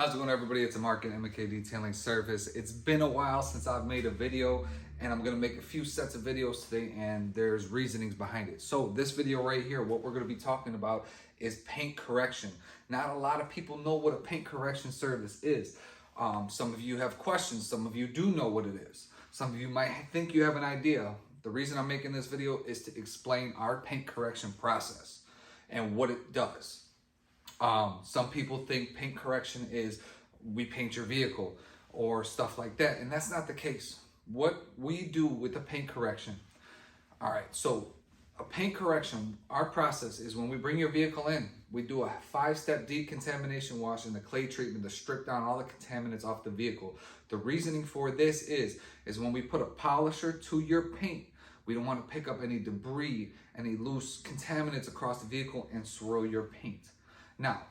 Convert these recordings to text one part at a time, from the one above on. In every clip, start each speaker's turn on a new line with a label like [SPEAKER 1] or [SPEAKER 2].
[SPEAKER 1] How's it going, everybody? It's Mark at MK Detailing Service. It's been a while since I've made a video, and I'm going to make a few sets of videos today, and there's reasonings behind it. So this video right here, what we're going to be talking about is paint correction. Not a lot of people know what a paint correction service is. Some of you have questions. Some of you do know what it is. Some of you might think you have an idea. The reason I'm making this video is to explain our paint correction process and what it does. Some people think paint correction is we paint your vehicle or stuff like that, and that's not the case. What we do with the paint correction, all right, so a paint correction, our process is when we bring your vehicle in, we do a 5-step decontamination wash and the clay treatment to strip down all the contaminants off the vehicle. The reasoning for this is when we put a polisher to your paint, we don't want to pick up any debris, any loose contaminants across the vehicle and swirl your paint. Now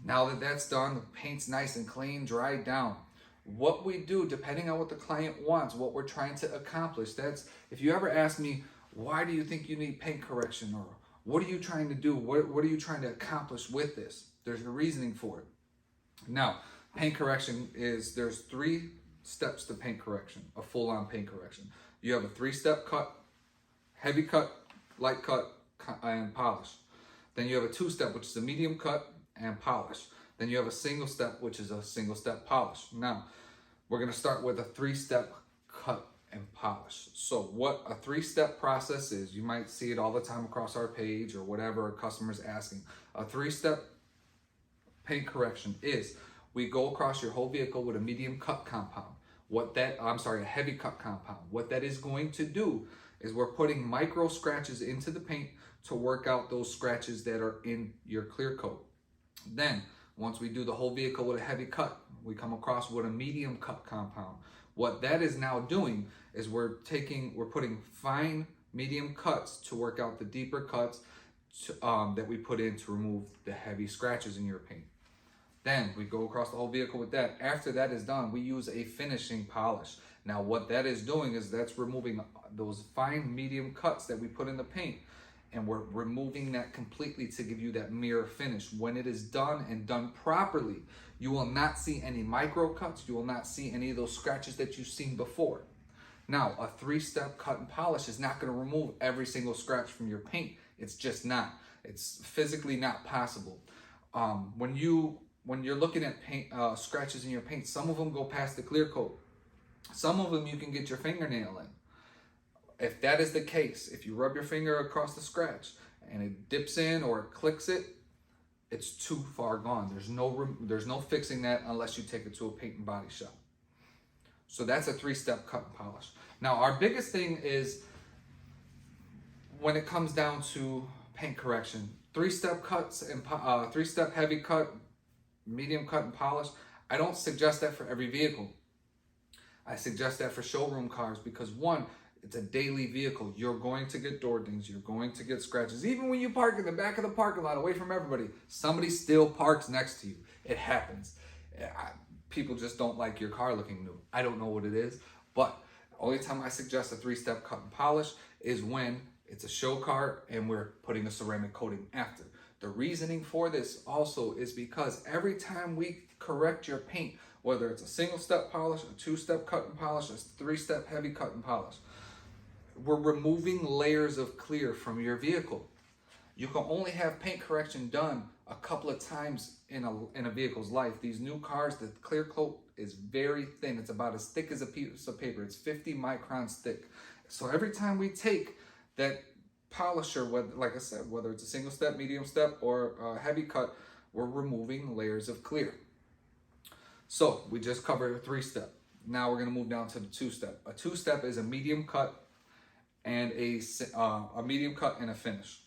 [SPEAKER 1] that that's done, the paint's nice and clean, dried down. What we do, depending on what the client wants, what we're trying to accomplish, that's, if you ever ask me, why do you think you need paint correction? Or what are you trying to do? What are you trying to accomplish with this? There's a reasoning for it. Now, paint correction is, there's 3 steps to paint correction, a full-on paint correction. You have a 3-step cut, heavy cut, light cut, and polish. Then you have a 2-step, which is a medium cut and polish. Then you have a single step, which is a single step polish. Now, we're going to start with a 3-step cut and polish. So what a 3-step process is, you might see it all the time across our page or whatever a customer's asking. A 3-step paint correction is we go across your whole vehicle with a medium cut compound. A heavy cut compound. What that is going to do is we're putting micro scratches into the paint to work out those scratches that are in your clear coat. Then, once we do the whole vehicle with a heavy cut, we come across with a medium cut compound. What that is now doing is we're putting fine medium cuts to work out the deeper cuts that we put in to remove the heavy scratches in your paint. Then we go across the whole vehicle with that. After that is done, we use a finishing polish. Now what that is doing is that's removing those fine medium cuts that we put in the paint, and we're removing that completely to give you that mirror finish. When it is done and done properly, you will not see any micro cuts. You will not see any of those scratches that you've seen before. Now, a 3-step cut and polish is not going to remove every single scratch from your paint. It's just not. It's physically not possible. When you're looking at paint scratches in your paint, some of them go past the clear coat. Some of them you can get your fingernail in. If that is the case, if you rub your finger across the scratch and it dips in or it clicks it, it's too far gone. There's no fixing that unless you take it to a paint and body shop. So that's a 3-step cut and polish. Now, our biggest thing is when it comes down to paint correction, 3-step cuts and 3-step heavy cut, medium cut and polish. I don't suggest that for every vehicle. I suggest that for showroom cars because, one, it's a daily vehicle. You're going to get door dings. You're going to get scratches. Even when you park in the back of the parking lot away from everybody, somebody still parks next to you. It happens. People just don't like your car looking new. I don't know what it is, but the only time I suggest a 3-step cut and polish is when it's a show car and we're putting a ceramic coating after. The reasoning for this also is because every time we correct your paint, whether it's a single-step polish, a 2-step cut and polish, a 3-step heavy cut and polish, we're removing layers of clear from your vehicle. You can only have paint correction done a couple of times in a vehicle's life. These new cars, the clear coat is very thin. It's about as thick as a piece of paper. It's 50 microns thick. So every time we take that polisher, like I said, whether it's a single step, medium step, or a heavy cut, we're removing layers of clear. So we just covered a 3-step. Now we're going to move down to the 2-step. A 2-step is a medium cut and a medium cut and a finish.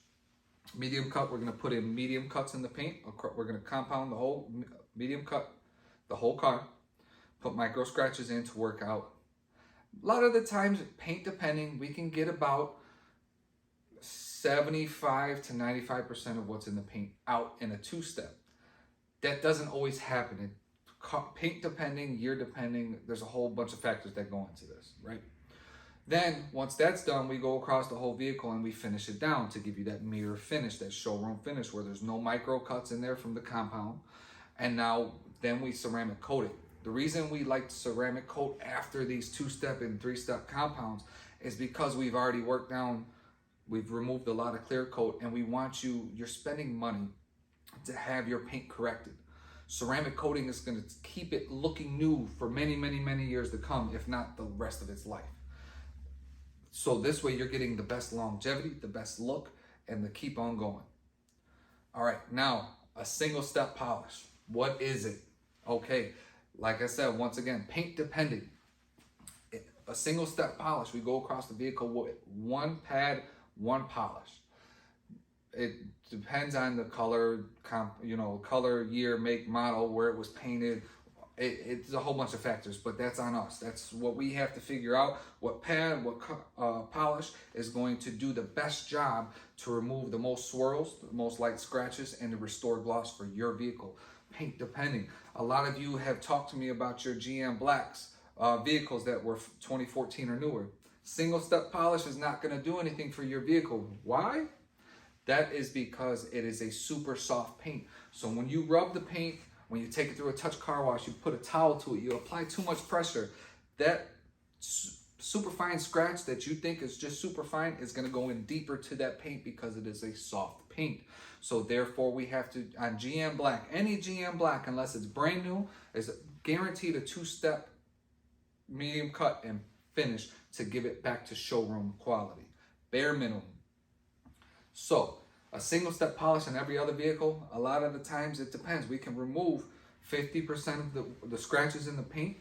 [SPEAKER 1] Medium cut, we're going to put in medium cuts in the paint. We're going to compound the whole medium cut, the whole car, put micro scratches in to work out. A lot of the times, paint depending, we can get about 75 to 95% of what's in the paint out in a 2-step. That doesn't always happen. Paint depending, year depending, there's a whole bunch of factors that go into this, right? Then, once that's done, we go across the whole vehicle and we finish it down to give you that mirror finish, that showroom finish, where there's no micro cuts in there from the compound. And now then we ceramic coat it. The reason we like to ceramic coat after these 2-step and 3-step compounds is because we've already we've removed a lot of clear coat, and we want you're spending money to have your paint corrected. Ceramic coating is going to keep it looking new for many, many, many years to come, if not the rest of its life. So this way you're getting the best longevity, the best look, and the keep on going. All right, now a single step polish. What is it? Okay, like I said, once again, paint depending. A single step polish, we go across the vehicle with one pad, one polish. It depends on the color, color, year, make, model, where it was painted. It's a whole bunch of factors, but that's on us. That's what we have to figure out. What pad, what polish is going to do the best job to remove the most swirls, the most light scratches, and to restore gloss for your vehicle. Paint depending. A lot of you have talked to me about your GM Blacks vehicles that were 2014 or newer. Single step polish is not going to do anything for your vehicle. Why? That is because it is a super soft paint. So when you rub the paint, when you take it through a touch car wash, you put a towel to it, you apply too much pressure, that super fine scratch that you think is just super fine is going to go in deeper to that paint because it is a soft paint. So therefore we have to, on GM Black, any GM Black, unless it's brand new, is guaranteed a 2-step medium cut and finish to give it back to showroom quality. Bare minimum. So a single step polish on every other vehicle, a lot of the times it depends. We can remove 50% of the scratches in the paint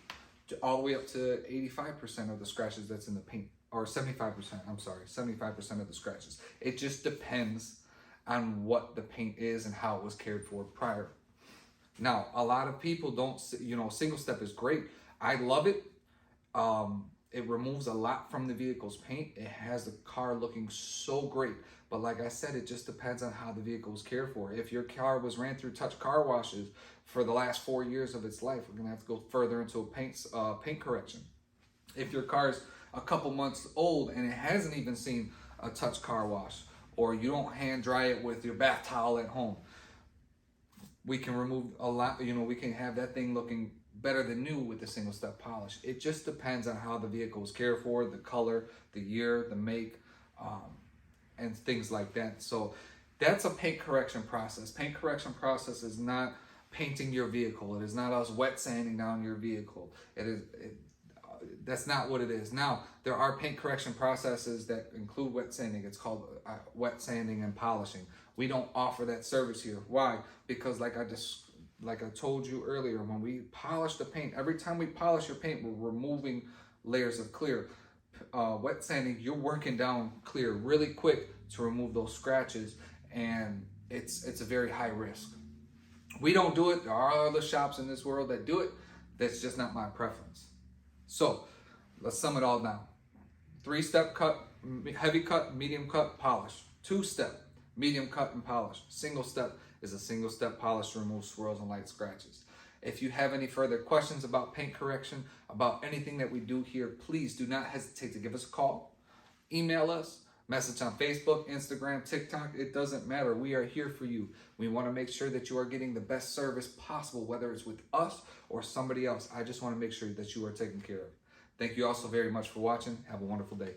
[SPEAKER 1] all the way up to 85% of the scratches that's in the paint, or 75%, I'm sorry, 75% of the scratches. It just depends on what the paint is and how it was cared for prior. Now, a lot of people don't, single step is great. I love it. It removes a lot from the vehicle's paint. It has the car looking so great. But like I said, it just depends on how the vehicle was cared for. If your car was ran through touch car washes for the last 4 years of its life, we're gonna have to go further into a paint correction. If your car's a couple months old and it hasn't even seen a touch car wash, or you don't hand dry it with your bath towel at home, we can remove a lot, we can have that thing looking better than new with the single step polish. It just depends on how the vehicle was cared for, the color, the year, the make, and things like that. So that's a paint correction process. Paint correction process is not painting your vehicle. It is not us wet sanding down your vehicle. That's not what it is. Now, there are paint correction processes that include wet sanding. It's called wet sanding and polishing. We don't offer that service here. Why? Because like I told you earlier, when we polish the paint, every time we polish your paint, we're removing layers of clear. Wet sanding, you're working down clear really quick to remove those scratches, and it's a very high risk. We don't do it. There are other shops in this world that do it. That's just not my preference. So let's sum it all down. 3-step cut, heavy cut, medium cut, polish. 2-step, medium cut and polish. Single step is a single step polish to remove swirls and light scratches. If you have any further questions about paint correction, about anything that we do here, please do not hesitate to give us a call, email us, message on Facebook, Instagram, TikTok. It doesn't matter. We are here for you. We want to make sure that you are getting the best service possible, whether it's with us or somebody else. I just want to make sure that you are taken care of. Thank you all so very much for watching. Have a wonderful day.